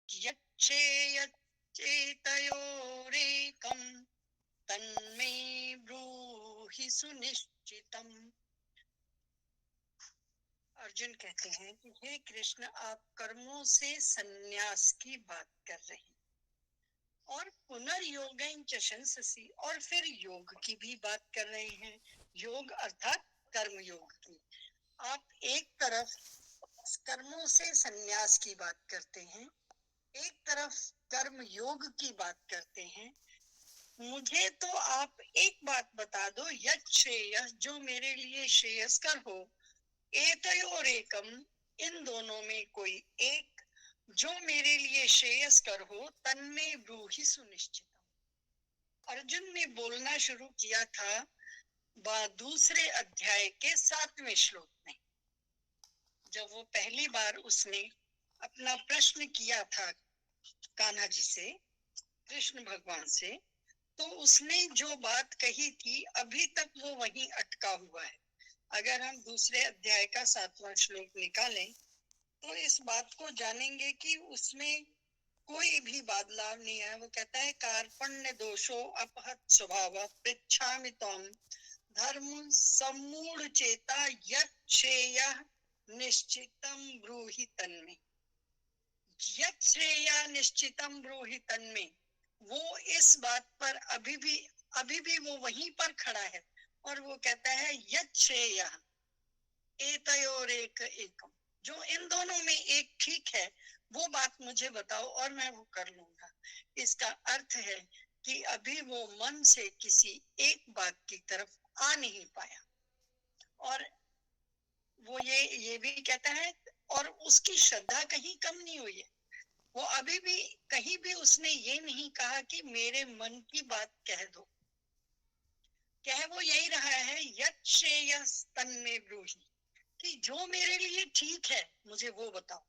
यच्चेतयोरेकं तन्मे ब्रूहि सुनिश्चितम्। अर्जुन कहते हैं कि हे कृष्ण, आप कर्मों से संन्यास की बात कर रहे हैं और पुनर्योगं च शंससि, और फिर योग की भी बात कर रहे हैं, योग अर्थात कर्म योग की। आप एक तरफ कर्मों से संन्यास की बात करते हैं, एक तरफ कर्म योग की बात करते हैं। मुझे तो आप एक बात बता दो, यत् श्रेयः, जो मेरे लिए श्रेयस्कर हो, एतयोरेकम, इन दोनों में कोई एक जो मेरे लिए श्रेयस्कर हो, तन्मे ब्रूहि सुनिश्चितम्। अर्जुन ने बोलना शुरू किया था दूसरे अध्याय के 7वें श्लोक में, जब वो पहली बार उसने अपना प्रश्न किया था कान्हा जी से, कृष्ण भगवान से, तो उसने जो बात कही थी अभी तक वो वहीं अटका हुआ है। अगर हम दूसरे अध्याय का 7वां श्लोक निकालें तो इस बात को जानेंगे कि उसमें कोई भी बदलाव नहीं है। वो कहता है कार्पण्य दोषो अपहत स्वभाव पृच्छामि त्वं धर्म सम्मूढ़ चेता यत् श्रेयः निश्चितम ब्रूहि तन्मे। यत् श्रेयः निश्चितम ब्रूहि तन्मे, वो इस बात पर अभी भी वो वहीं पर खड़ा है और वो कहता है यत् श्रेयः एतयोरेक एकम, जो इन दोनों में एक ठीक है, वो बात मुझे बताओ और मैं वो कर लूंगा। इसका अर्थ है कि अभी वो मन से किसी एक बात की तरफ आ नहीं पाया, और वो ये भी कहता है, और उसकी श्रद्धा कहीं कम नहीं हुई है। वो अभी भी कहीं भी उसने ये नहीं कहा कि मेरे मन की बात कह दो, कह वो यही रहा है यत् श्रेयः तन्मे ब्रूहि, कि जो मेरे लिए ठीक है मुझे वो बताओ।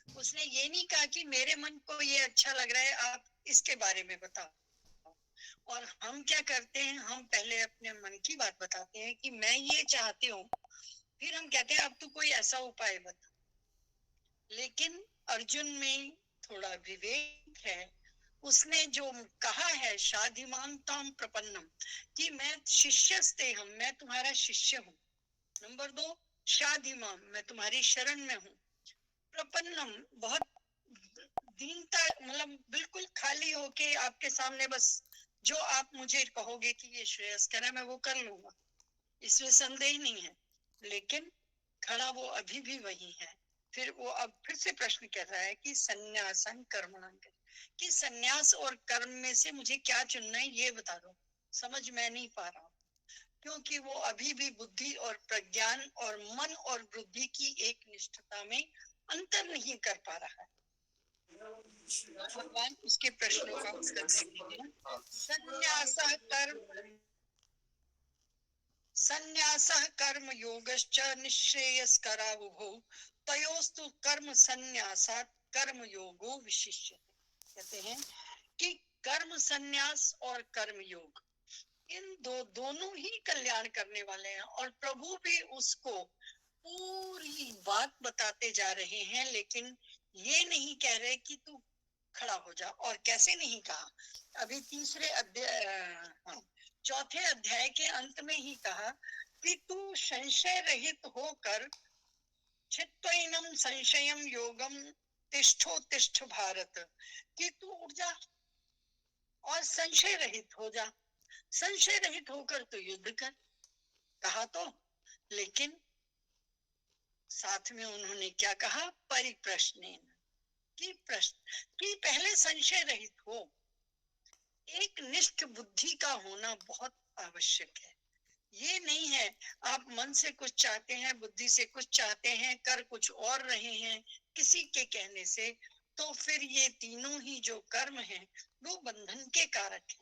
उसने ये नहीं कहा कि मेरे मन को ये अच्छा लग रहा है, आप इसके बारे में बताओ। और हम क्या करते हैं, हम पहले अपने मन की बात बताते हैं कि मैं ये चाहती हूँ, फिर हम कहते हैं अब तू कोई ऐसा उपाय बता। लेकिन अर्जुन में थोड़ा विवेक है। उसने जो कहा है शाधिमांताम प्रपन्नम, कि मैं शिष्यस्तेहम, मैं तुम्हारा शिष्य हूँ। नंबर 2, शाधिमाम, मैं तुम्हारी शरण में हूँ। प्रपन्नम, बहुत दीनता, मतलब बिल्कुल खाली होके आपके सामने, बस जो आप मुझे कहोगे कि ये श्रेयस्कर है मैं वो कर लूंगा, इसमें संदेह नहीं है। लेकिन खड़ा वो अभी भी वही है। फिर वो अब फिर से प्रश्न कर रहा है कि संन्यासन कर्मणां, कि संन्यास और कर्म में से मुझे क्या चुनना है ये बता दो। समझ मैं नहीं पा रहा हूँ, क्योंकि वो अभी भी बुद्धि और प्रज्ञान और मन और बुद्धि की एक निष्ठता में अंतर नहीं कर पा रहा है। भगवान उसके प्रश्नों का उत्तर देते हैं। संन्यासः कर्म योगश्च निःश्रेयस्करावुभौ तयोस्तु कर्म संन्यासात् कर्म योगो विशिष्यते। कहते हैं कि कर्म संन्यास और कर्म योग, इन दोनों ही कल्याण करने वाले हैं, और प्रभु भी उसको पूरी बात बताते जा रहे हैं। लेकिन ये नहीं कह रहे कि तू खड़ा हो जा, और कैसे नहीं कहा, अभी तीसरे अध्याय चौथे अध्याय के अंत में ही कहा कि तू संशय रहित होकर चित्तैनम संशयम योगम तिष्ठोतिष्ठ भारत, कि तू उठ जा और संशय रहित हो जा। संशय रहित होकर तो युद्ध कर, कहा तो, लेकिन साथ में उन्होंने क्या कहा, परिप्रश्नेन, कि प्रश्न कि पहले संशय रहित हो। एक निष्ठ बुद्धि का होना बहुत आवश्यक है। ये नहीं है आप मन से कुछ चाहते हैं, बुद्धि से कुछ चाहते हैं, कर कुछ और रहे हैं किसी के कहने से, तो फिर ये तीनों ही जो कर्म हैं वो बंधन के कारक हैं।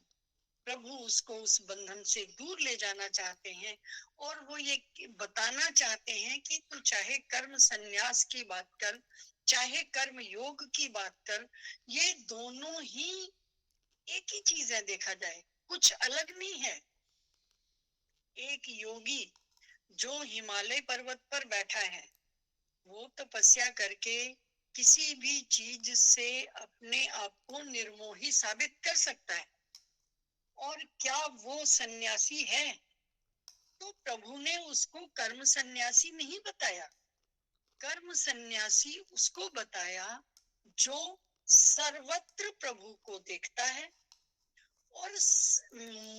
प्रभु उसको उस बंधन से दूर ले जाना चाहते हैं, और वो ये बताना चाहते हैं कि तू चाहे कर्म संन्यास की बात कर, चाहे कर्म योग की बात कर, ये दोनों ही एक ही चीज है, देखा जाए कुछ अलग नहीं है। एक योगी जो हिमालय पर्वत पर बैठा है, वो तपस्या करके किसी भी चीज से अपने आप को निर्मोही साबित कर सकता है। और क्या वो सन्यासी है? तो प्रभु ने उसको कर्म सन्यासी नहीं बताया। कर्म सन्यासी उसको बताया जो सर्वत्र प्रभु को देखता है और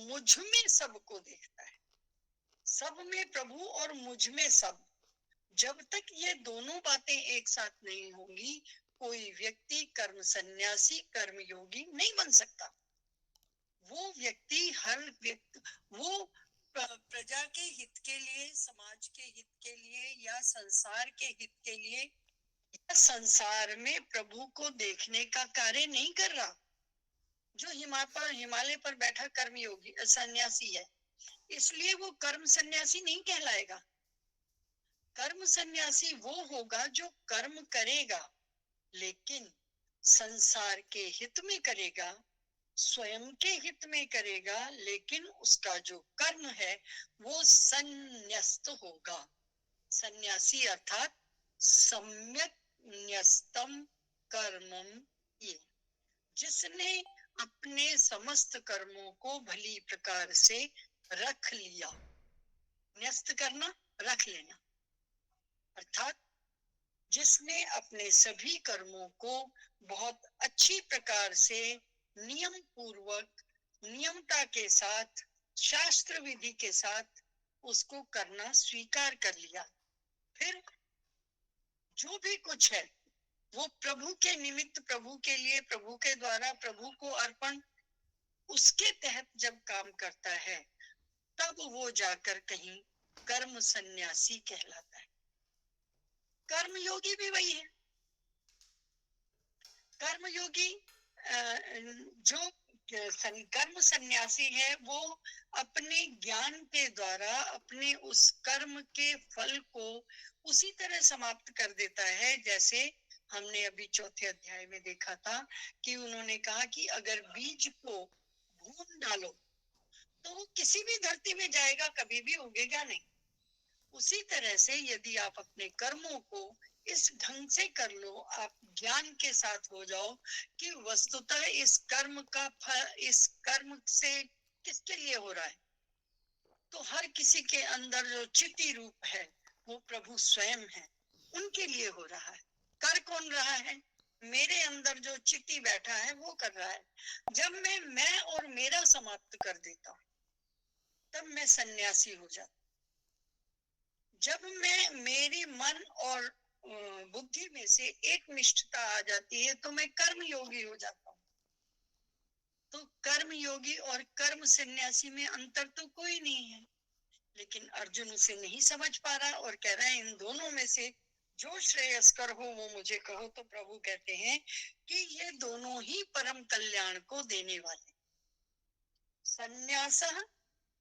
मुझ में सबको देखता है। सब में प्रभु और मुझ में सब। जब तक ये दोनों बातें एक साथ नहीं होंगी, कोई व्यक्ति कर्म सन्यासी, कर्म योगी नहीं बन सकता। वो व्यक्ति वो प्रजा के हित के लिए, समाज के हित के लिए या संसार के हित के लिए या संसार में प्रभु को देखने का कार्य नहीं कर रहा। जो हिमालय पर बैठा कर्म योगी सन्यासी है, इसलिए वो कर्म सन्यासी नहीं कहलाएगा। कर्म सन्यासी वो होगा जो कर्म करेगा, लेकिन संसार के हित में करेगा, स्वयं के हित में करेगा, लेकिन उसका जो कर्म है वो संन्यस्त होगा। सन्यासी अर्थात सम्यक न्यस्तम कर्मम, ये जिसने अपने समस्त कर्मों को भली प्रकार से रख लिया। न्यस्त करना, रख लेना, अर्थात जिसने अपने सभी कर्मों को बहुत अच्छी प्रकार से नियम पूर्वक, नियमता के साथ, शास्त्र विधि के साथ उसको करना स्वीकार कर लिया। फिर जो भी कुछ है वो प्रभु के निमित्त, प्रभु के लिए, प्रभु के द्वारा, प्रभु को अर्पण, उसके तहत जब काम करता है, तब वो जाकर कहीं कर्म सन्यासी कहलाता है। कर्म योगी भी वही है। कर्म योगी जो कर्म सन्यासी है, वो अपने ज्ञान के द्वारा अपने उस कर्म के फल को उसी तरह समाप्त कर देता है, जैसे हमने अभी चौथे अध्याय में देखा था कि उन्होंने कहा कि अगर बीज को भून डालो तो वो किसी भी धरती में जाएगा, कभी भी उगेगा नहीं। उसी तरह से यदि आप अपने कर्मों को इस ढंग से कर लो, आप ज्ञान के साथ हो जाओ कि वस्तुतः इस कर्म का फल, इस कर्म से किसके लिए हो रहा है, तो हर किसी के अंदर जो चिति रूप है वो प्रभु स्वयं है, उनके लिए हो रहा है। कर कौन रहा है? मेरे अंदर जो चिति बैठा है वो कर रहा है। जब मैं और मेरा समाप्त कर देता हूं, तब मैं सन्यासी हो जाता। जब मैं, मेरी मन और बुद्धि में से एक निष्ठता आ जाती है, तो मैं कर्म योगी हो जाता हूँ। तो कर्म योगी और कर्म सन्यासी में अंतर तो कोई नहीं है। लेकिन अर्जुन उसे नहीं समझ पा रहा और कह रहा है इन दोनों में से जो श्रेयस्कर हो वो मुझे कहो। तो प्रभु कहते हैं कि ये दोनों ही परम कल्याण को देने वाले। संन्यास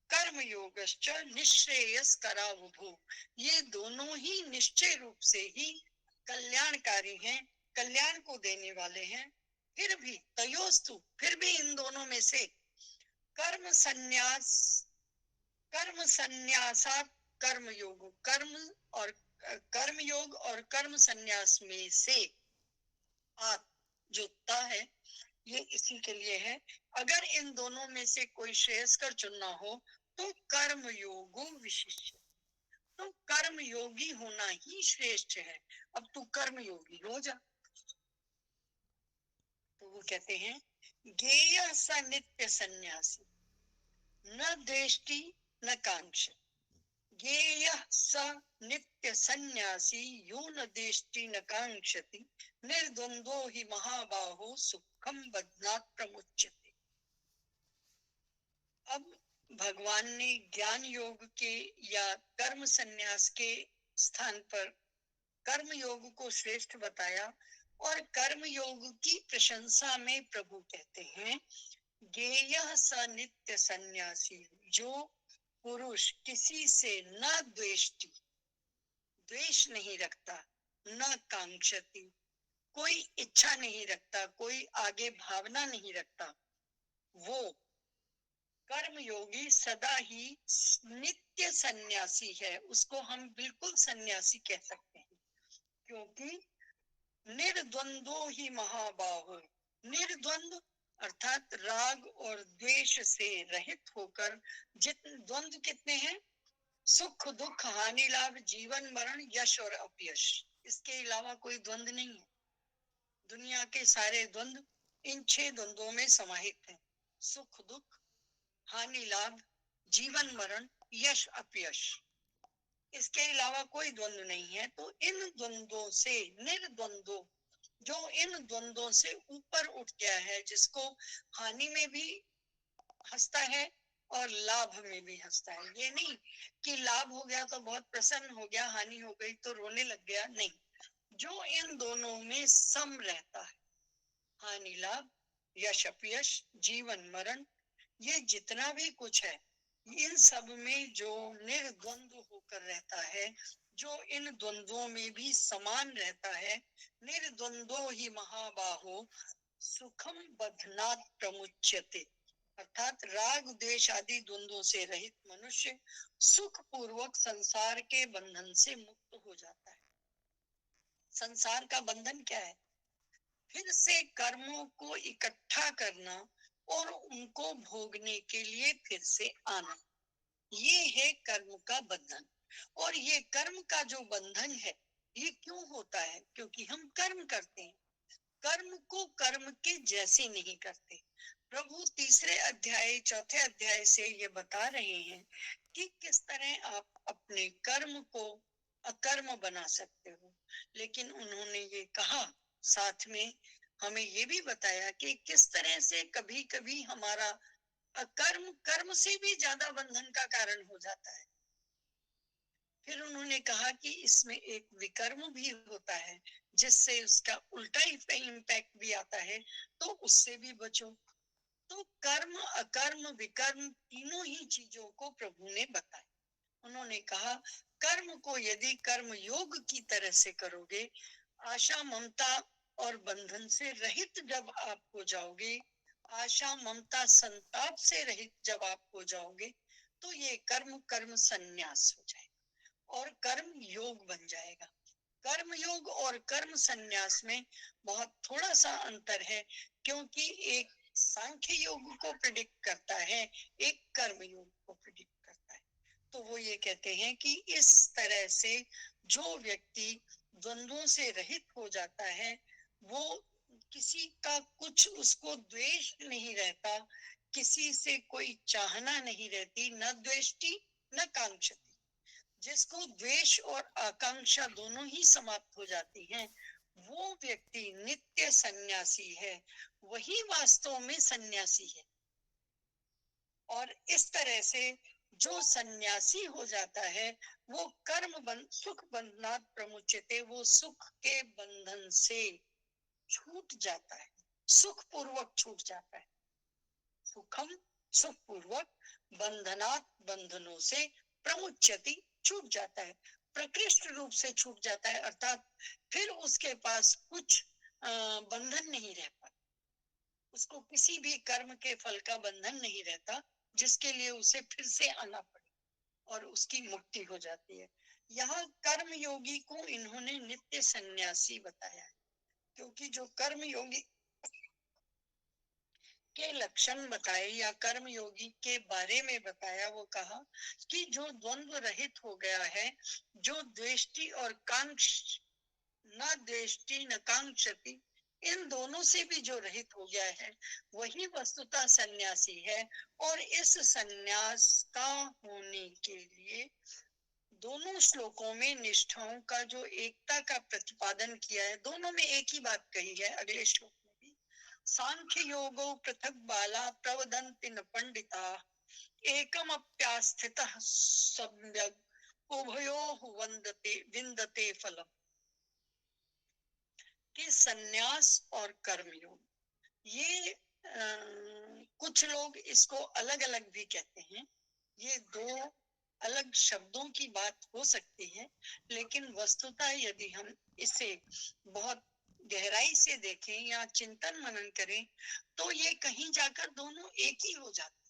कर्म योगश्च निश्रेयस्करा उभो, ये दोनों ही निश्चय रूप से ही कल्याणकारी हैं, कल्याण को देने वाले हैं। फिर भी तयोस्तु, फिर भी इन दोनों में से कर्म संन्यासात कर्म योग, कर्म योग और कर्म संन्यास में से आत जो ता है, ये इसी के लिए है। अगर इन दोनों में से कोई श्रेयस्कर चुनना हो तो कर्म योगो विशिष्य, तो कर्म योगी होना ही श्रेष्ठ है। अब तू कर्म योगी हो जा। तो वो कहते हैं ज्ञेय स नित्य सन्यासी न द्वेष्टि न कांक्ष, ज्ञेय स नित्य सन्यासी यो न द्वेष्टि न कांक्षति, निर्द्वंद्वो हि महाबाहो सुखम बध्नात् प्रमुच्यते। अब भगवान ने ज्ञान योग के या कर्म संन्यास के स्थान पर कर्म योग को श्रेष्ठ बताया, और कर्म योग की प्रशंसा में प्रभु कहते हैं ज्ञेयः स नित्य सन्यासी, जो पुरुष किसी से न द्वेष्टि, द्वेष नहीं रखता, न कांक्षति, कोई इच्छा नहीं रखता, कोई आगे भावना नहीं रखता, वो कर्म योगी सदा ही नित्य सन्यासी है। उसको हम बिल्कुल सन्यासी कह सकते हैं, क्योंकि निर्द्वंद्वो ही महाबाहो। निर्द्वंद्व अर्थात राग और द्वेष से रहित होकर, जितने द्वंद्व कितने हैं, सुख दुख हानि लाभ जीवन मरण यश और अपयश, इसके अलावा कोई द्वंद्व नहीं है। दुनिया के सारे द्वंद्व इन 6 द्वंद्वों में समाहित हैं। सुख दुख, हानि लाभ, जीवन मरण, यश अपयश, इसके अलावा कोई द्वंद्व नहीं है। तो इन द्वंद्वों से, निर्द्वंद्व, जो इन द्वंद्वों से ऊपर उठ गया है, जिसको हानि में भी हंसता है और लाभ में भी हंसता है। ये नहीं कि लाभ हो गया तो बहुत प्रसन्न हो गया, हानि हो गई तो रोने लग गया, नहीं। जो इन दोनों में सम रहता है, हानि लाभ, यश अपयश, जीवन मरण, ये जितना भी कुछ है, इन सब में जो निर्द्वंद्व होकर रहता है, जो इन द्वंद्वों में भी समान रहता है, निर्द्वंद्वो ही महाबाहो सुखम बध्नात् प्रमुच्यते। अर्थात राग द्वेष आदि द्वंद्वों से रहित मनुष्य सुख पूर्वक संसार के बंधन से मुक्त हो जाता है। संसार का बंधन क्या है, फिर से कर्मों को इकट्ठा करना और उनको भोगने के लिए फिर से आना, ये है कर्म का बंधन। और ये कर्म का जो बंधन है, ये क्यों होता है, क्योंकि हम कर्म करते हैं, कर्म को कर्म के जैसे नहीं करते। प्रभु तीसरे अध्याय चौथे अध्याय से ये बता रहे हैं कि किस तरह आप अपने कर्म को अकर्म बना सकते हो। लेकिन उन्होंने ये कहा, साथ में हमें ये भी बताया कि किस तरह से कभी कभी हमारा अकर्म कर्म से भी ज्यादा बंधन का कारण हो जाता है। फिर उन्होंने कहा कि इसमें एक विकर्म भी होता है, जिससे उसका उल्टा इम्पैक्ट भी आता है, तो उससे भी बचो। तो कर्म अकर्म विकर्म तीनों ही चीजों को प्रभु ने बताया। उन्होंने कहा, कर्म को यदि कर्म योग की तरह से करोगे, आशा ममता और बंधन से रहित जब आप हो जाओगे, आशा ममता संताप से रहित जब आप हो जाओगे, तो ये कर्म कर्म संन्यास हो जाएगा और कर्म योग बन जाएगा। कर्म योग और कर्म संन्यास में बहुत थोड़ा सा अंतर है, क्योंकि एक सांख्य योग को प्रिडिक्ट करता है, एक कर्म योग को प्रिडिक्ट करता है। तो वो ये कहते हैं कि इस तरह से जो व्यक्ति द्वंद्वों से रहित हो जाता है, वो किसी का कुछ उसको द्वेष नहीं रहता, किसी से कोई चाहना नहीं रहती, न द्वेष्टि न कांक्षती। जिसको द्वेष और आकांक्षा दोनों ही समाप्त हो जाती हैं, वो व्यक्ति नित्य सन्यासी है, वही वास्तव में सन्यासी है। और इस तरह से जो सन्यासी हो जाता है, वो कर्म बंध सुख बंधनात् प्रमुच्यते, वो सुख के बंधन से छूट जाता है, सुख पूर्वक छूट जाता है। सुखम सुख पूर्वक, बंधनात् बंधनों से, प्रमुच्यति छूट जाता है, प्रकृष्ट रूप से छूट जाता है। अर्थात फिर उसके पास कुछ बंधन नहीं रह पाता, उसको किसी भी कर्म के फल का बंधन नहीं रहता, जिसके लिए उसे फिर से आना पड़े और उसकी मुक्ति हो जाती है। यहाँ कर्म योगी को इन्होंने नित्य सन्यासी बताया है, क्योंकि जो कर्म योगी के लक्षण बताए या कर्म योगी के बारे में बताया, वो कहा कि जो द्वंद्व रहित हो गया है, जो द्वेष्टि और कांक्ष न द्वेष्टि न कांक्षति, इन दोनों से भी जो रहित हो गया है, वही वस्तुतः सन्यासी है। और इस सन्यास का होने के लिए दोनों श्लोकों में निष्ठाओं का जो एकता का प्रतिपादन किया है, दोनों में एक ही बात कही है। अगले श्लोक में भी सांख्य योगो पृथक बाला प्रवदन्ति न पंडिता एकमप्यास्थितः सम्यग् उभयोः वन्दते विन्दते फलम्। कि सन्यास और कर्मयोग, ये कुछ लोग इसको अलग अलग भी कहते हैं। ये दो अलग शब्दों की बात हो सकती है, लेकिन वस्तुतः यदि हम इसे बहुत गहराई से देखें या चिंतन मनन करें, तो ये कहीं जाकर दोनों एक ही हो जाते।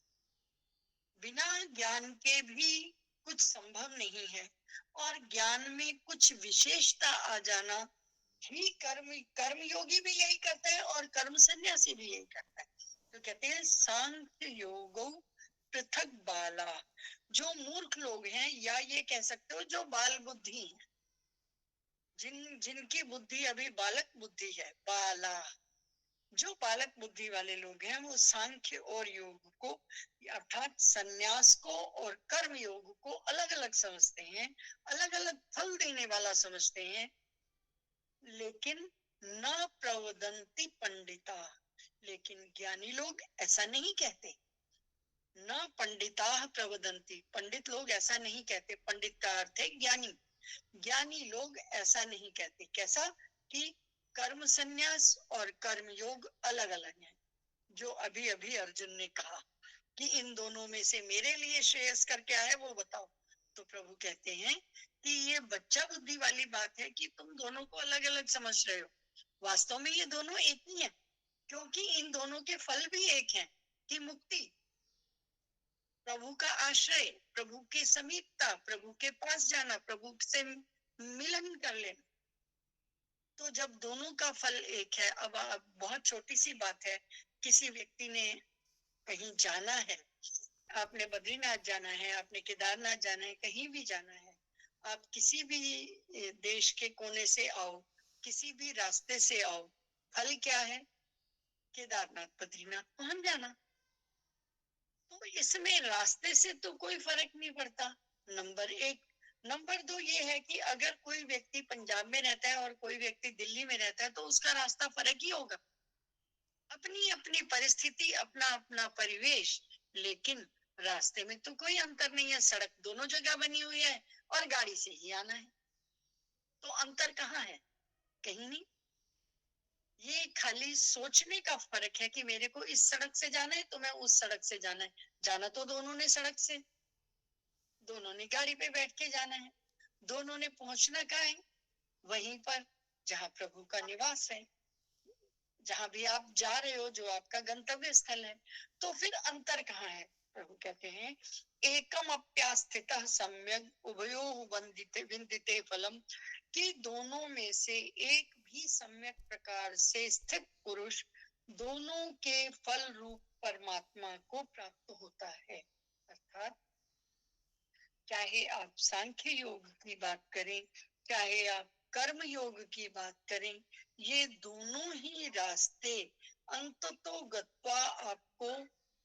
बिना ज्ञान के भी कुछ संभव नहीं है, और ज्ञान में कुछ विशेषता आ जाना ही कर्म योगी भी यही करता है और कर्म सन्यासी भी यही करता है। तो कहते हैं सांख्य योगो पृथक बाला, जो मूर्ख लोग हैं या ये कह सकते हो जो बाल बुद्धि है, जिनकी बुद्धि अभी बालक बुद्धि है, बाला, जो बालक बुद्धि वाले लोग हैं वो सांख्य और योग को अर्थात संन्यास को और कर्म योग को अलग अलग समझते हैं, अलग अलग फल देने वाला समझते हैं, लेकिन न प्रवदंती पंडिता, लेकिन ज्ञानी लोग ऐसा नहीं कहते। न पंडिता प्रवदंती, पंडित लोग ऐसा नहीं कहते, पंडित का अर्थ है ज्ञानी, ज्ञानी लोग ऐसा नहीं कहते। कैसा? कि कर्म संन्यास और कर्म योग अलग अलग है। जो अभी अभी अर्जुन ने कहा कि इन दोनों में से मेरे लिए श्रेयस्कर क्या है वो बताओ, तो प्रभु कहते हैं कि ये बच्चा बुद्धि वाली बात है कि तुम दोनों को अलग अलग समझ रहे हो, वास्तव में ये दोनों एक ही है, क्योंकि इन दोनों के फल भी एक हैं कि मुक्ति, प्रभु का आश्रय, प्रभु की समीपता, प्रभु के पास जाना, प्रभु से मिलन कर लेना। तो जब दोनों का फल एक है, अब बहुत छोटी सी बात है, किसी व्यक्ति ने कहीं जाना है, आपने बद्रीनाथ जाना है, आपने केदारनाथ जाना है, कहीं भी जाना है, आप किसी भी देश के कोने से आओ, किसी भी रास्ते से आओ, फल क्या है? केदारनाथ बद्रीनाथ पहुंच जाना। तो इसमें रास्ते से तो कोई फर्क नहीं पड़ता, नंबर एक। नंबर दो ये है कि अगर कोई व्यक्ति पंजाब में रहता है और कोई व्यक्ति दिल्ली में रहता है तो उसका रास्ता फर्क ही होगा, अपनी अपनी परिस्थिति, अपना अपना परिवेश, लेकिन रास्ते में तो कोई अंतर नहीं है, सड़क दोनों जगह बनी हुई है और गाड़ी से ही आना है। तो अंतर कहाँ है? कहीं नहीं। ये खाली सोचने का फर्क है कि मेरे को इस सड़क से जाना है तो मैं उस सड़क से जाना है, जाना तो दोनों ने सड़क से, दोनों ने गाड़ी पे बैठ के जाना है, दोनों ने पहुंचना कहाँ है? वहीं पर जहाँ प्रभु का निवास है, जहां भी आप जा रहे हो, जो आपका गंतव्य स्थल है। तो फिर अंतर कहाँ है? प्रभु कहते हैं एकम अप्यास्थित सम्यक उभयो वंदिते विंदिते फलम, कि दोनों में से एक भी सम्यक प्रकार से स्थित पुरुष दोनों के फल रूप परमात्मा को प्राप्त होता है। अर्थात चाहे आप सांख्य योग की बात करें, चाहे आप कर्म योग की बात करें, ये दोनों ही रास्ते अंततो गत्वा आपको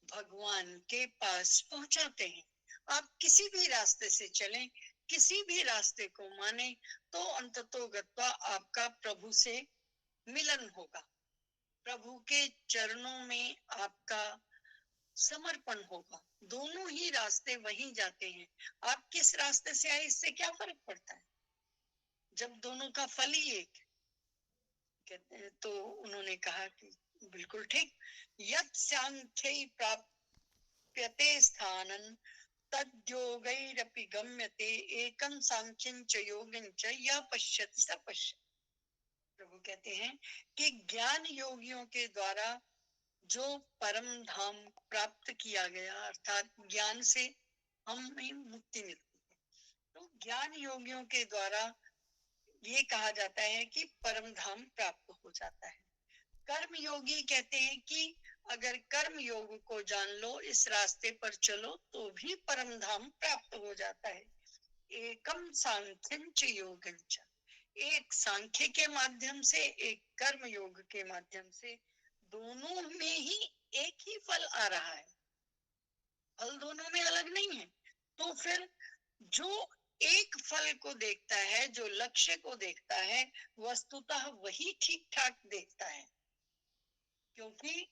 भगवान के पास पहुंचाते हैं। आप किसी भी रास्ते से चलें, किसी भी रास्ते को माने, तो अंततो गत्वा आपका प्रभु से मिलन होगा, प्रभु के चरणों में आपका समर्पण होगा। दोनों ही रास्ते वहीं जाते हैं। आप किस रास्ते से आए इससे क्या फर्क पड़ता है, जब दोनों का फल ही एक। कहते हैं तो उन्होंने कहा कि बिल्कुल ठीक, यत् सांख्यै प्राप्यते स्थानं तद्योगैरपि गम्यते एकं सांख्यं च योगं च यः पश्यति स पश्यति। प्रभु कहते हैं कि ज्ञान योगियों के द्वारा जो परम धाम प्राप्त किया गया, अर्थात ज्ञान से हमें मुक्ति मिलती है, तो ज्ञान योगियों के द्वारा ये कहा जाता है कि परम धाम प्राप्त हो जाता है। कर्म योगी कहते हैं कि अगर कर्म योग को जान लो, इस रास्ते पर चलो, तो भी परम धाम प्राप्त हो जाता है। एकम सांख्यं च योगं च, एक सांख्य के माध्यम से, एक कर्म योग के माध्यम से, दोनों में ही एक ही फल आ रहा है, फल दोनों में अलग नहीं है। तो फिर जो एक फल को देखता है, जो लक्ष्य को देखता है, वस्तुतः वही ठीक ठाक देखता है। क्योंकि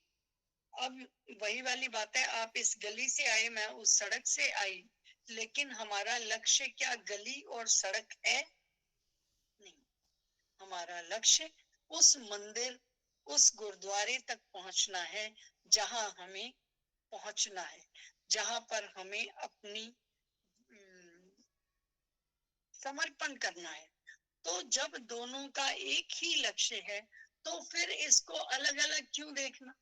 अब वही वाली बात है, आप इस गली से आए, मैं उस सड़क से आई, लेकिन हमारा लक्ष्य क्या गली और सड़क है? नहीं, हमारा लक्ष्य उस मंदिर, उस गुरुद्वारे तक पहुंचना है जहां हमें पहुंचना है, जहां पर हमें अपनी समर्पण करना है। तो जब दोनों का एक ही लक्ष्य है, तो फिर इसको अलग अलग क्यों देखना?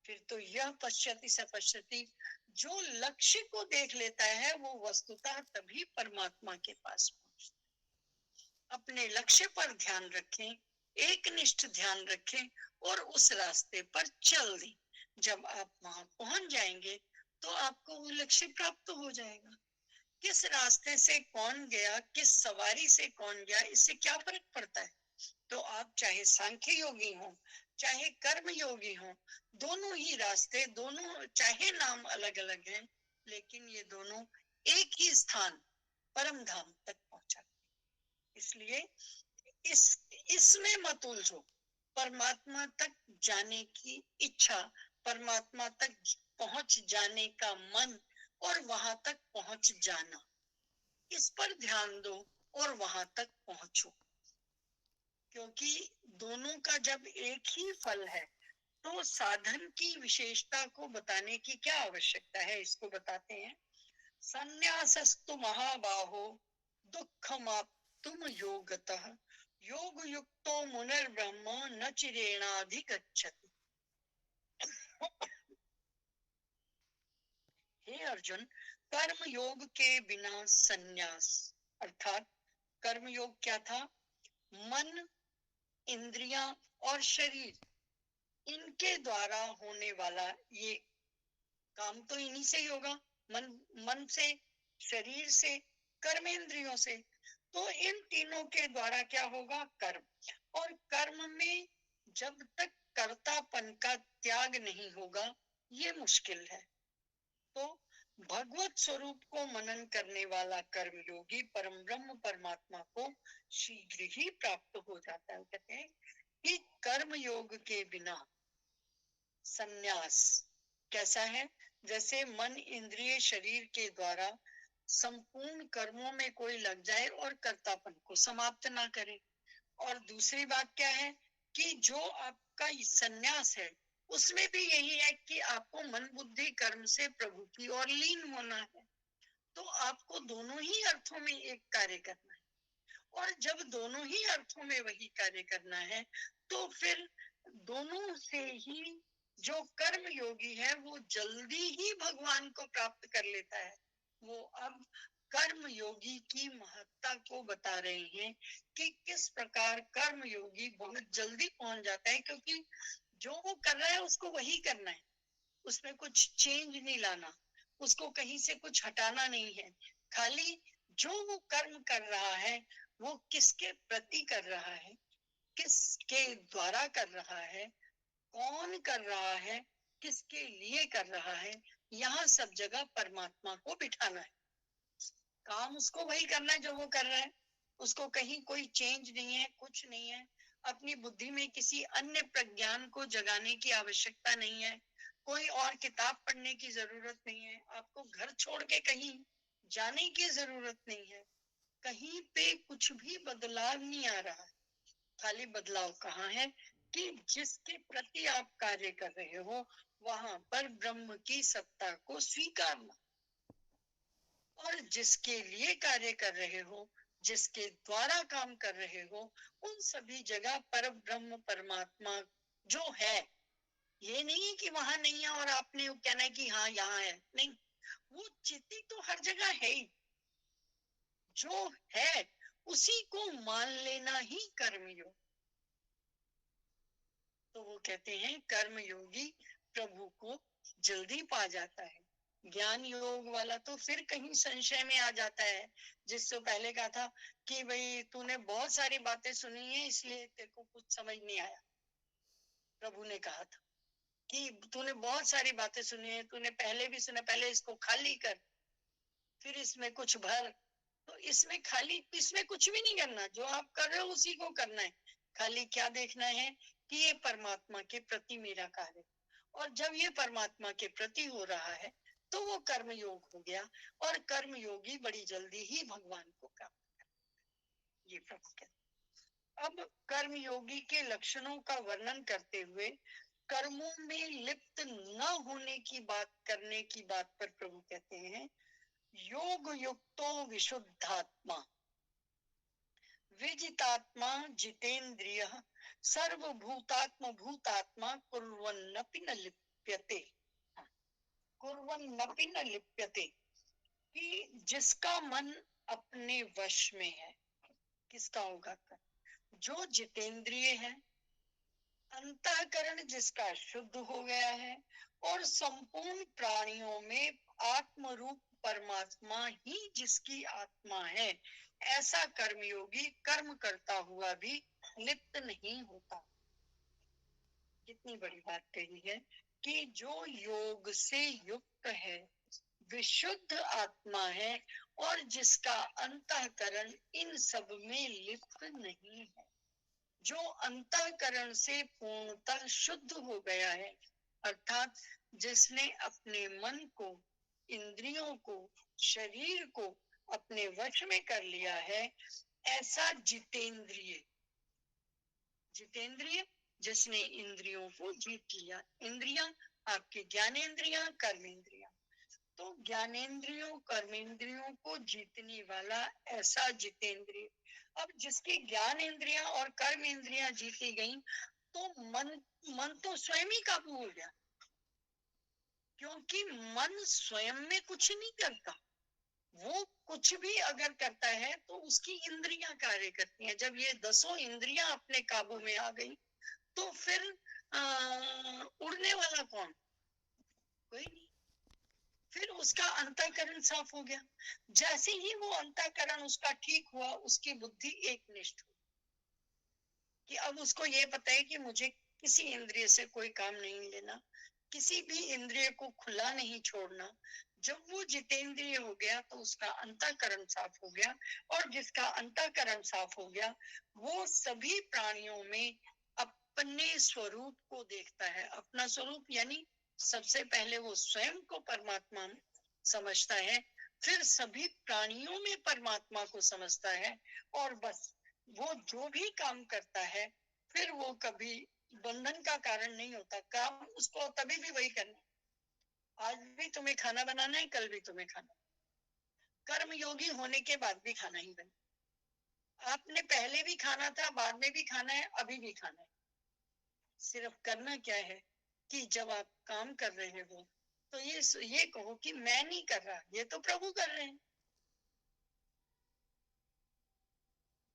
फिर तो यह पश्यति स पश्यति, जो लक्ष्य को देख लेता है वो वस्तुतः तभी परमात्मा के पास पहुंचता है। अपने लक्ष्य पर ध्यान रखें, एकनिष्ठ ध्यान रखें और उस रास्ते पर चल दें। जब आप वहां पहुंच जाएंगे तो आपको वो लक्ष्य प्राप्त हो जाएगा। किस रास्ते से कौन गया, किस सवारी से कौन गया, इससे क्या फर्क पड़ता है। तो आप चाहे सांख्य योगी हो, चाहे कर्म योगी हो, दोनों ही रास्ते, दोनों चाहे नाम अलग अलग हैं, लेकिन ये दोनों एक ही स्थान परम धाम तक पहुंचा। इसलिए इस इसमें मत उलझो। परमात्मा तक जाने की इच्छा, परमात्मा तक पहुंच जाने का मन और वहां तक पहुंच जाना, इस पर ध्यान दो और वहां तक पहुंचो। क्योंकि दोनों का जब एक ही फल है तो साधन की विशेषता को बताने की क्या आवश्यकता है, इसको बताते हैं। संन्यासस्तु महाबाहो दुःखमाप्तुम योगतः योग युक्तो मुनिर्ब्रह्म न चिरेणाधिगच्छति। हे अर्जुन, कर्म योग के बिना संन्यास, अर्थात कर्म योग क्या था, मन, इंद्रियां और शरीर, इनके द्वारा होने वाला ये काम तो इन्हीं से ही होगा। मन से, शरीर से, कर्मेंद्रियों से। तो इन तीनों के द्वारा क्या होगा, कर्म। और कर्म में जब तक कर्तापन का त्याग नहीं होगा ये मुश्किल है। तो भगवत स्वरूप को मनन करने वाला कर्मयोगी परम ब्रह्म परमात्मा को शीघ्र ही प्राप्त हो जाता है। कहते हैं कि कर्म योग के बिना संन्यास कैसा है, जैसे मन, इंद्रिय, शरीर के द्वारा संपूर्ण कर्मों में कोई लग जाए और कर्तापन को समाप्त ना करे। और दूसरी बात क्या है कि जो आपका संन्यास है उसमें भी यही है कि आपको मन, बुद्धि, कर्म से प्रभु की ओर लीन होना है। तो आपको दोनों ही अर्थों में एक कार्य करना है। और जब दोनों ही अर्थों में वही कार्य करना है तो फिर दोनों से ही जो कर्म योगी है वो जल्दी ही भगवान को प्राप्त कर लेता है। वो अब कर्म योगी की महत्ता को बता रहे हैं कि किस प्रकार कर्म योगी बहुत जल्दी पहुंच जाता है, क्योंकि जो वो कर रहा है उसको वही करना है, उसमें कुछ चेंज नहीं लाना, उसको कहीं से कुछ हटाना नहीं है। खाली जो वो कर्म कर रहा है वो किसके प्रति कर रहा है, किसके द्वारा कर रहा है, कौन कर रहा है, किसके लिए कर रहा है, यहाँ सब जगह परमात्मा को बिठाना है। काम उसको वही करना है जो वो कर रहा है, उसको कहीं कोई चेंज नहीं है, कुछ नहीं है। अपनी बुद्धि में किसी अन्य प्रज्ञान को जगाने की आवश्यकता नहीं है, कोई और किताब पढ़ने की जरूरत नहीं है, आपको घर छोड़ के कहीं जाने की जरूरत नहीं है। कहीं पे कुछ भी बदलाव नहीं आ रहा है। खाली बदलाव कहाँ है कि जिसके प्रति आप कार्य कर रहे हो वहां पर ब्रह्म की सत्ता को स्वीकारना, और जिसके लिए कार्य कर रहे हो, जिसके द्वारा काम कर रहे हो, उन सभी जगह पर ब्रह्म परमात्मा जो है, ये नहीं कि वहां नहीं है और आपने कहना है कि हाँ यहाँ है, नहीं, वो चिति तो हर जगह है ही। जो है उसी को मान लेना ही कर्मयोग। तो वो कहते हैं कर्म योगी प्रभु को जल्दी पा जाता है। ज्ञान योग वाला तो फिर कहीं संशय में आ जाता है, जिससे पहले कहा था कि भाई तूने बहुत सारी बातें सुनी है इसलिए तेरे को कुछ समझ नहीं आया। प्रभु ने कहा था कि तूने बहुत सारी बातें सुनी है, तूने पहले भी सुना, पहले इसको खाली कर, फिर इसमें कुछ भर। तो इसमें खाली, इसमें कुछ भी नहीं करना, जो आप कर रहे हो उसी को करना है। खाली क्या देखना है कि ये परमात्मा के प्रति मेरा कार्य, और जब ये परमात्मा के प्रति हो रहा है तो वो कर्म योग हो गया, और कर्म योगी बड़ी जल्दी ही भगवान को प्राप्त कर। ये प्रभु कहते। अब कर्म योगी के लक्षणों का वर्णन करते हुए कर्मों में लिप्त न होने की बात करने की बात पर प्रभु कहते हैं, योग युक्तो विशुद्धात्मा विजितात्मा जितेंद्रिय सर्वभूतात्म भूतात्मा कुर्वन्नपि न लिप्यते। कुर्वन्नपि न लिप्यते कि जिसका मन अपने वश में है। किसका होगा कर्म? जो जितेंद्रिय है, अंतःकरण जिसका शुद्ध हो गया है और संपूर्ण प्राणियों में आत्म रूप परमात्मा ही जिसकी आत्मा है, ऐसा कर्मयोगी कर्म करता हुआ भी लिप्त नहीं होता। कितनी बड़ी बात कही है कि जो योग से युक्त है, विशुद्ध आत्मा है और जिसका अंतःकरण इन सब में लिप्त नहीं है, जो अंतःकरण से पूर्णतः शुद्ध हो गया है, अर्थात जिसने अपने मन को, इंद्रियों को, शरीर को अपने वश में कर लिया है, ऐसा जितेंद्रिय, जितेंद्रिय जिसने इंद्रियों को जीत लिया। इंद्रियां आपकी ज्ञानेंद्रियां, कर्मेंद्रियां। तो ज्ञानेंद्रियों कर्मेंद्रियों को जीतने वाला ऐसा जितेंद्रिय। अब जिसकी ज्ञानेंद्रियां और कर्मेंद्रियां जीती गई, तो मन तो स्वयं ही काबू हो गया, क्योंकि मन स्वयं में कुछ नहीं करता। वो कुछ भी अगर करता है तो उसकी इंद्रियां कार्य करती हैं। जब ये 10 इंद्रियां अपने काबू में आ गई, तो फिर उड़ने वाला कौन? कोई नहीं। फिर उसका अंतःकरण साफ हो गया। जैसे ही वो अंतःकरण उसका ठीक हुआ, उसकी बुद्धि एकनिष्ठ हुई कि अब उसको ये पता है कि मुझे किसी इंद्रिय से कोई काम नहीं लेना, किसी भी इंद्रिय को खुला नहीं छोड़ना। जब वो जितेंद्रिय हो गया तो उसका अंतःकरण साफ हो गया, और जिसका अंतःकरण साफ हो गया वो सभी प्राणियों में अपने स्वरूप को देखता है। अपना स्वरूप यानी सबसे पहले वो स्वयं को परमात्मा समझता है, फिर सभी प्राणियों में परमात्मा को समझता है, और बस वो जो भी काम करता है फिर वो कभी बंधन का कारण नहीं होता। काम उसको तभी भी वही करना, आज भी तुम्हें खाना बनाना है, कल भी तुम्हें खाना, कर्म योगी होने के बाद भी खाना ही बने। आपने पहले भी खाना था, बाद में भी खाना है, अभी भी खाना है। सिर्फ करना क्या है कि जब आप काम कर रहे हो तो ये कहो कि मैं नहीं कर रहा, ये तो प्रभु कर रहे हैं।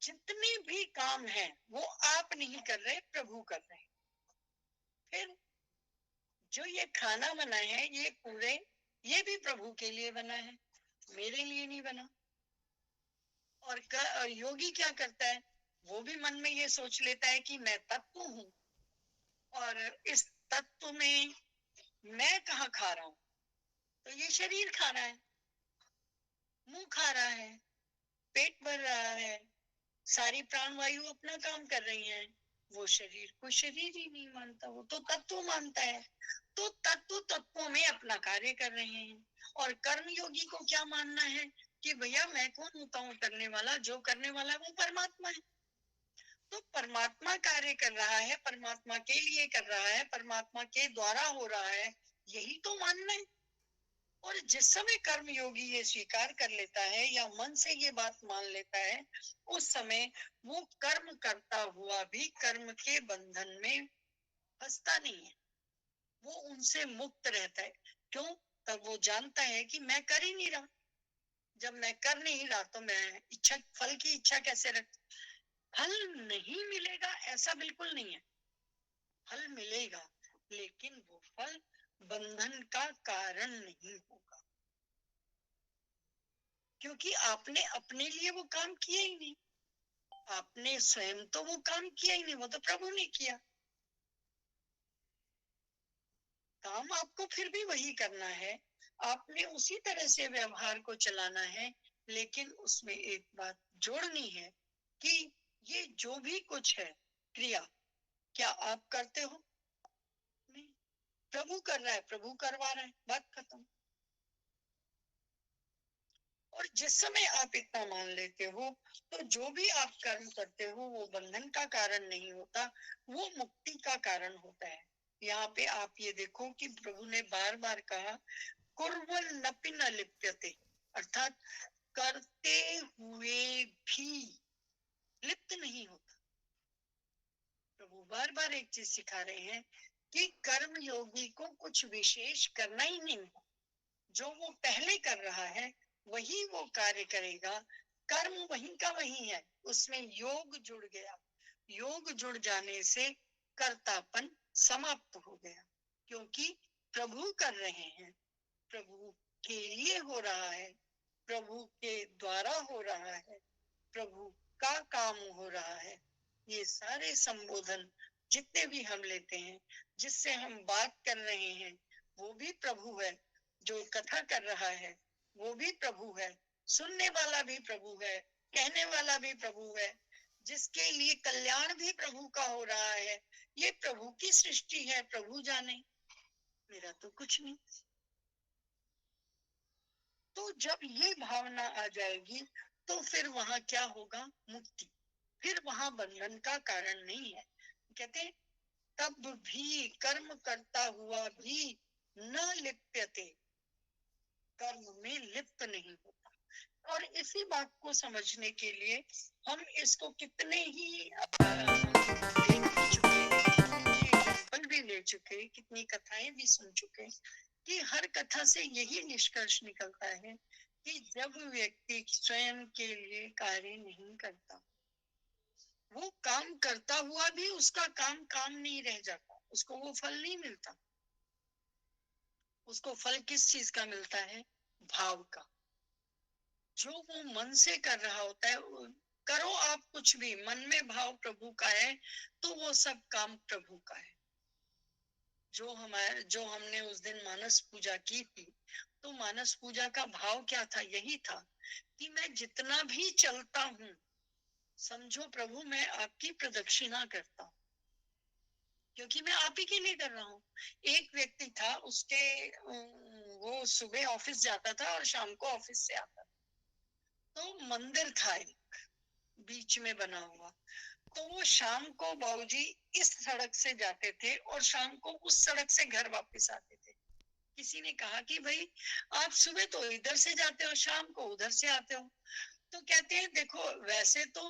जितने भी काम हैं वो आप नहीं कर रहे, प्रभु कर रहे हैं। फिर जो ये खाना बना है, ये पूरे ये भी प्रभु के लिए बना है, मेरे लिए नहीं बना। और योगी क्या करता है, वो भी मन में ये सोच लेता है कि मैं तत्व हूँ, और इस तत्व में मैं कहाँ खा रहा हूँ? तो ये शरीर खा रहा है, मुंह खा रहा है, पेट भर रहा है, सारी प्राणवायु अपना काम कर रही हैं। वो शरीर को शरीर ही नहीं मानता, वो तो तत्व मानता है। तो तत्व तत्वों में अपना कार्य कर रहे हैं। और कर्मयोगी को क्या मानना है कि भैया मैं कौन होता हूँ करने वाला, जो करने वाला वो परमात्मा है। तो परमात्मा कार्य कर रहा है, परमात्मा के लिए कर रहा है, परमात्मा के द्वारा हो रहा है, यही तो मानना है। और जिस समय कर्म योगी ये स्वीकार कर लेता है या मन से ये बात मान लेता है, उस समय वो कर्म करता हुआ भी कर्म के बंधन में फंसता नहीं है, वो उनसे मुक्त रहता है। क्यों? तब वो जानता है कि मैं कर ही नहीं रहा। जब मैं कर नहीं रहा तो मैं इच्छा, फल की इच्छा कैसे रख? फल नहीं मिलेगा ऐसा बिल्कुल नहीं है, फल मिलेगा, लेकिन वो फल बंधन का कारण नहीं होगा, क्योंकि आपने अपने लिए वो काम किया ही नहीं। आपने स्वयं तो वो काम किया ही नहीं, वो तो प्रभु ने किया। काम आपको फिर भी वही करना है, आपने उसी तरह से व्यवहार को चलाना है, लेकिन उसमें एक बात जोड़नी है कि ये जो भी कुछ है क्रिया, क्या आप करते हो? नहीं, प्रभु कर रहा है, प्रभु करवा रहा है, बात खत्म। और जिस समय आप इतना मान लेते हो, तो जो भी आप कर्म करते हो वो बंधन का कारण नहीं होता, वो मुक्ति का कारण होता है। यहाँ पे आप ये देखो कि प्रभु ने बार बार कहा कुर्वन्नपि न लिप्यते, अर्थात करते हुए भी लिप्त नहीं होता। प्रभु बार बार एक चीज सिखा रहे हैं कि कर्म योगी को कुछ विशेष करना ही नहीं है, जो वो पहले कर रहा है वही वो कार्य करेगा, कर्म वहीं का वहीं है, उसमें योग जुड़ गया, योग जुड़ जाने से कर्तापन समाप्त हो गया, क्योंकि प्रभु कर रहे हैं, प्रभु के लिए हो रहा है, प्रभु के द्वारा हो रहा है, प्रभु का काम हो रहा है। ये सारे संबोधन जितने भी हम लेते हैं, जिससे हम बात कर रहे हैं, वो भी प्रभु है, जो कथा कर रहा है वो भी प्रभु है, सुनने वाला भी प्रभु है, कहने वाला भी प्रभु है, जिसके लिए कल्याण भी प्रभु का हो रहा है। ये प्रभु की सृष्टि है, प्रभु जाने, मेरा तो कुछ नहीं। तो जब ये भावना आ जाएगी तो फिर वहां क्या होगा? मुक्ति। फिर वहां बंधन का कारण नहीं है। कहते तब भी कर्म करता हुआ भी न लिप्यते, कर्म में लिप्त नहीं होता। और इसी बात को समझने के लिए हम इसको कितने ही देख भी चुके, कितनी एग्जाम्पल भी ले चुके, कितनी कथाएं भी सुन चुके, कि हर कथा से यही निष्कर्ष निकलता है कि जब व्यक्ति स्वयं के लिए कार्य नहीं करता, वो काम करता हुआ भी उसका काम काम नहीं रह जाता, उसको वो फल नहीं मिलता। उसको फल किस चीज का मिलता है? भाव का। जो वो मन से कर रहा होता है, करो आप कुछ भी, मन में भाव प्रभु का है तो वो सब काम प्रभु का है। जो हमने उस दिन मानस पूजा की थी, तो मानस पूजा का भाव क्या था? यही था कि मैं जितना भी चलता हूँ, समझो प्रभु मैं आपकी प्रदक्षिणा करता हूँ, क्योंकि मैं आप ही के लिए कर रहा हूँ। एक व्यक्ति था, उसके वो सुबह ऑफिस जाता था और शाम को ऑफिस से आता था। तो मंदिर था एक बीच में बना हुआ, तो वो शाम को बाबूजी इस सड़क से जाते थे और शाम को उस सड़क से घर वापस आते थे। किसी ने कहा कि भाई आप सुबह तो इधर से जाते हो, शाम को उधर से आते हो। तो कहते हैं देखो वैसे तो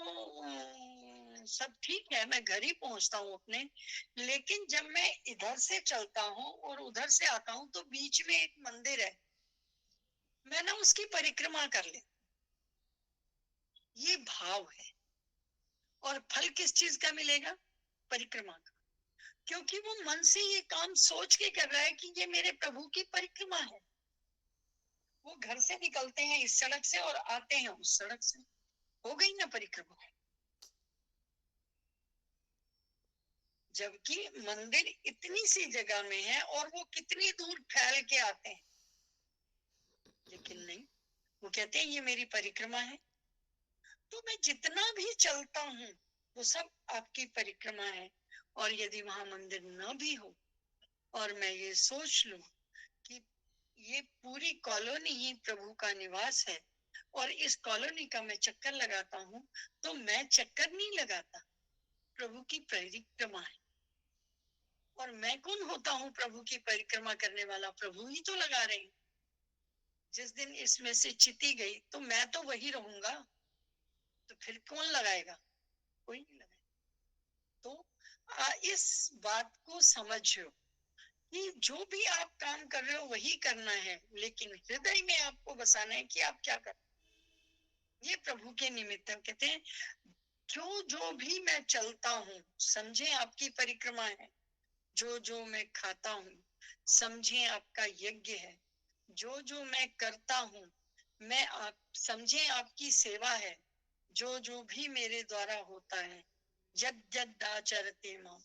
सब ठीक है, मैं घर ही पहुंचता हूँ अपने, लेकिन जब मैं इधर से चलता हूँ और उधर से आता हूँ तो बीच में एक मंदिर है, मैं ना उसकी परिक्रमा कर ले। ये भाव है। और फल किस चीज का मिलेगा? परिक्रमा का। क्योंकि वो मन से ये काम सोच के कर रहा है कि ये मेरे प्रभु की परिक्रमा है। वो घर से निकलते हैं इस सड़क से और आते हैं उस सड़क से, हो गई ना परिक्रमा। जबकि मंदिर इतनी सी जगह में है और वो कितनी दूर फैल के आते हैं, लेकिन नहीं, वो कहते हैं ये मेरी परिक्रमा है। तो मैं जितना भी चलता हूँ वो सब आपकी परिक्रमा है। और यदि वहां मंदिर न भी हो और मैं ये सोच लूं कि ये पूरी कॉलोनी ही प्रभु का निवास है और इस कॉलोनी का मैं चक्कर लगाता हूँ, तो मैं चक्कर नहीं लगाता, प्रभु की परिक्रमा है। और मैं कौन होता हूँ प्रभु की परिक्रमा करने वाला? प्रभु ही तो लगा रहे हैं। जिस दिन इसमें से चिति गई तो मैं तो वही रहूंगा, तो फिर कौन लगाएगा? कोई नहीं लगाएगा। तो इस बात को समझो कि जो भी आप काम कर रहे हो वही करना है, लेकिन हृदय में आपको बसाना है कि आप क्या कर। ये प्रभु के निमित्त है। कहते हैं जो जो भी मैं चलता हूँ, समझे आपकी परिक्रमा है। जो जो मैं खाता हूँ, समझे आपका यज्ञ है। जो जो मैं करता हूँ, मैं आप समझे आपकी सेवा है। जो जो भी मेरे द्वारा होता है, यद यद आचरते मां,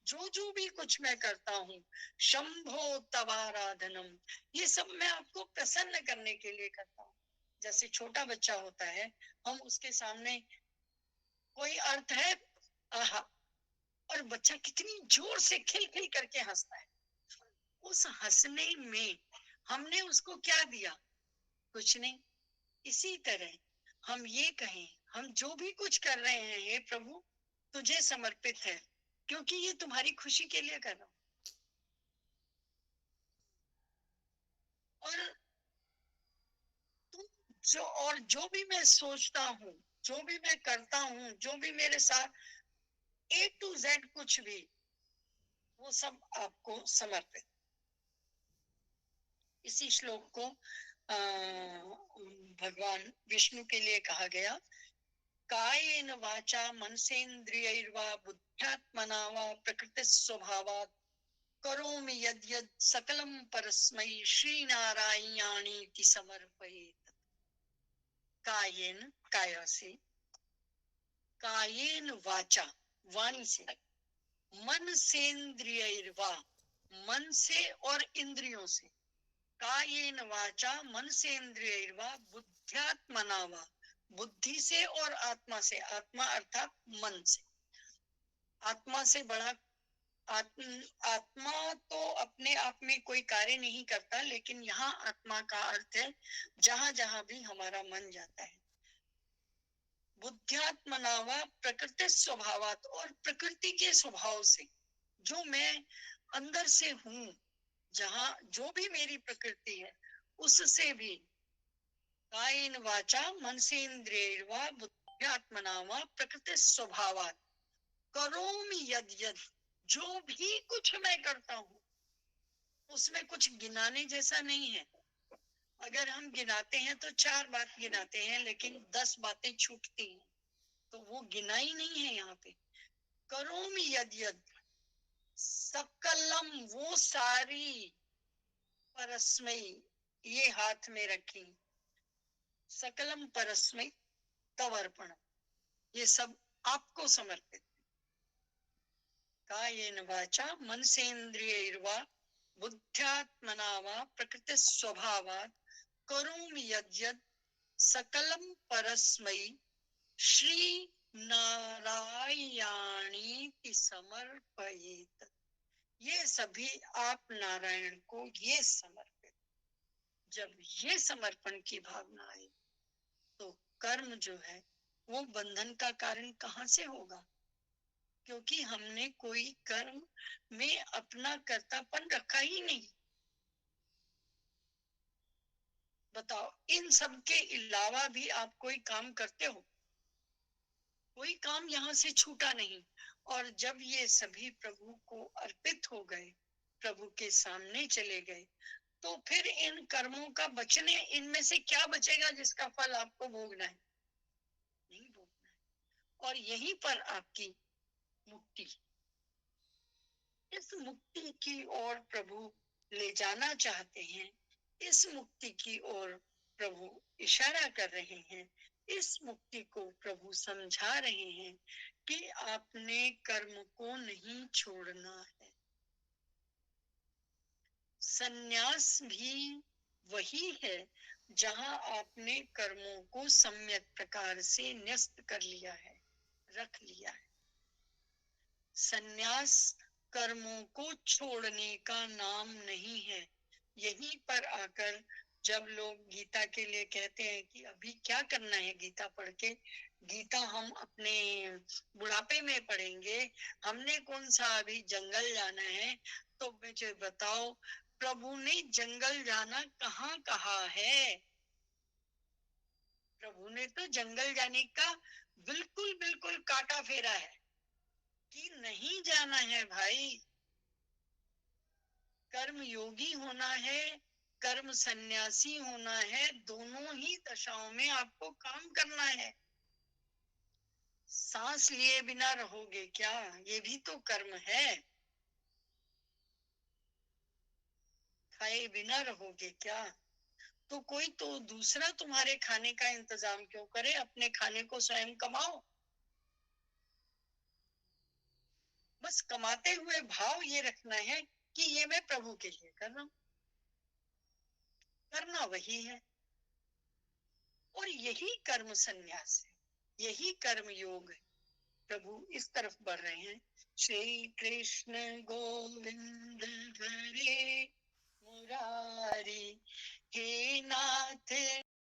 जो जो भी कुछ मैं करता हूँ, शंभो तवाराधनम, ये सब मैं आपको प्रसन्न करने के लिए करता हूँ। जैसे छोटा बच्चा होता है, हम उसके सामने कोई अर्थ है, आहा, और बच्चा कितनी जोर से खिल खिल करके हंसता है। उस हंसने में हमने उसको क्या दिया? कुछ नहीं। इसी तरह हम ये कहें, हम जो भी कुछ कर रहे हैं हे प्रभु तुझे समर्पित है, क्योंकि ये तुम्हारी खुशी के लिए कर रहा हूं। और तुम जो भी मैं सोचता हूँ, जो भी मैं करता हूँ, जो भी मेरे साथ A to Z कुछ भी, वो सब आपको समर्पित। इसी श्लोक को भगवान विष्णु के लिए कहा गया, कायेन वाचा मनसेन्द्रियैर्वा बुद्ध्यात्मना वा प्रकृति स्वभावात् करोमि यद्यद् सकलं परस्मै श्रीनारायणानीति समर्पयेत्। कायेन, काया से, कायेन वाचा वाणी से, मन सेन्द्रियैर्वा मन से और इंद्रियों से, कायेन वाचा मन से इंद्रियैर्वा बुद्ध्यात्मना वा बुद्धि से और आत्मा से, आत्मा अर्थात मन से। आत्मा से बड़ा आत्मा तो अपने आप में कोई कार्य नहीं करता, लेकिन यहाँ आत्मा का अर्थ है जहां जहां भी हमारा मन जाता है। बुद्ध्यात्मना वा प्रकृति स्वभावात, और प्रकृति के स्वभाव से, जो मैं अंदर से हूँ, जहां जो भी मेरी प्रकृति है उससे भी, कायेन वाचा मन से इंद्रियैर्वा बुद्ध्यात्मना वा प्रकृति स्वभावात करोमि यद् यद्, जो भी कुछ मैं करता हूँ उसमें कुछ गिनाने जैसा नहीं है। अगर हम गिनाते हैं तो 4 बात गिनाते हैं, लेकिन 10 बातें छूटती हैं, तो वो गिनाई नहीं है यहाँ पे। करोमि यद् यद् सकलम, वो सारी, परस्मई, ये हाथ में रखी, सकलम परस्मई तवर्पण, ये सब आपको समर्पित। कायेन वाचा मनसेन्द्रियैर्वा बुद्ध्यात्मना वा प्रकृति स्वभावात् करोमि यद्यद् सकलम परस्मै श्री नारायणानीति समर्पयेत्। ये सभी आप नारायण को ये समर्पित। जब ये समर्पण की भावना आए तो कर्म जो है वो बंधन का कारण कहाँ से होगा? क्योंकि हमने कोई कर्म में अपना कर्तापन रखा ही नहीं। बताओ, इन सब के अलावा भी आप कोई काम करते हो? कोई काम यहाँ से छूटा नहीं। और जब ये सभी प्रभु को अर्पित हो गए, प्रभु के सामने चले गए, तो फिर इन कर्मों का बचने, इनमें से क्या बचेगा जिसका फल आपको भोगना है? नहीं भोगना है। और यहीं पर आपकी मुक्ति, इस मुक्ति की ओर प्रभु ले जाना चाहते हैं। इस मुक्ति की ओर प्रभु इशारा कर रहे हैं। इस मुक्ति को प्रभु समझा रहे हैं कि आपने कर्म को नहीं छोड़ना है। संन्यास भी वही है जहां आपने कर्मों को सम्यक प्रकार से न्यस्त कर लिया है, रख लिया है। संन्यास कर्मों को छोड़ने का नाम नहीं है। यहीं पर आकर जब लोग गीता के लिए कहते हैं कि अभी क्या करना है गीता पढ़ के, गीता हम अपने बुढ़ापे में पढ़ेंगे, हमने कौन सा अभी जंगल जाना है, तो मुझे बताओ, प्रभु ने जंगल जाना कहाँ कहा है? प्रभु ने तो जंगल जाने का बिल्कुल बिल्कुल काटा फेरा है कि नहीं जाना है भाई। कर्म योगी होना है, कर्म सन्यासी होना है, दोनों ही दशाओं में आपको काम करना है। सांस लिए बिना रहोगे क्या? ये भी तो कर्म है। खाए बिना रहोगे क्या? तो कोई तो दूसरा तुम्हारे खाने का इंतजाम क्यों करे? अपने खाने को स्वयं कमाओ। बस कमाते हुए भाव ये रखना है कि ये मैं प्रभु के लिए कर रहा हूं। करना वही है, और यही कर्म संन्यास है, यही कर्म योग है। प्रभु इस तरफ बढ़ रहे हैं। श्री कृष्ण गोविंद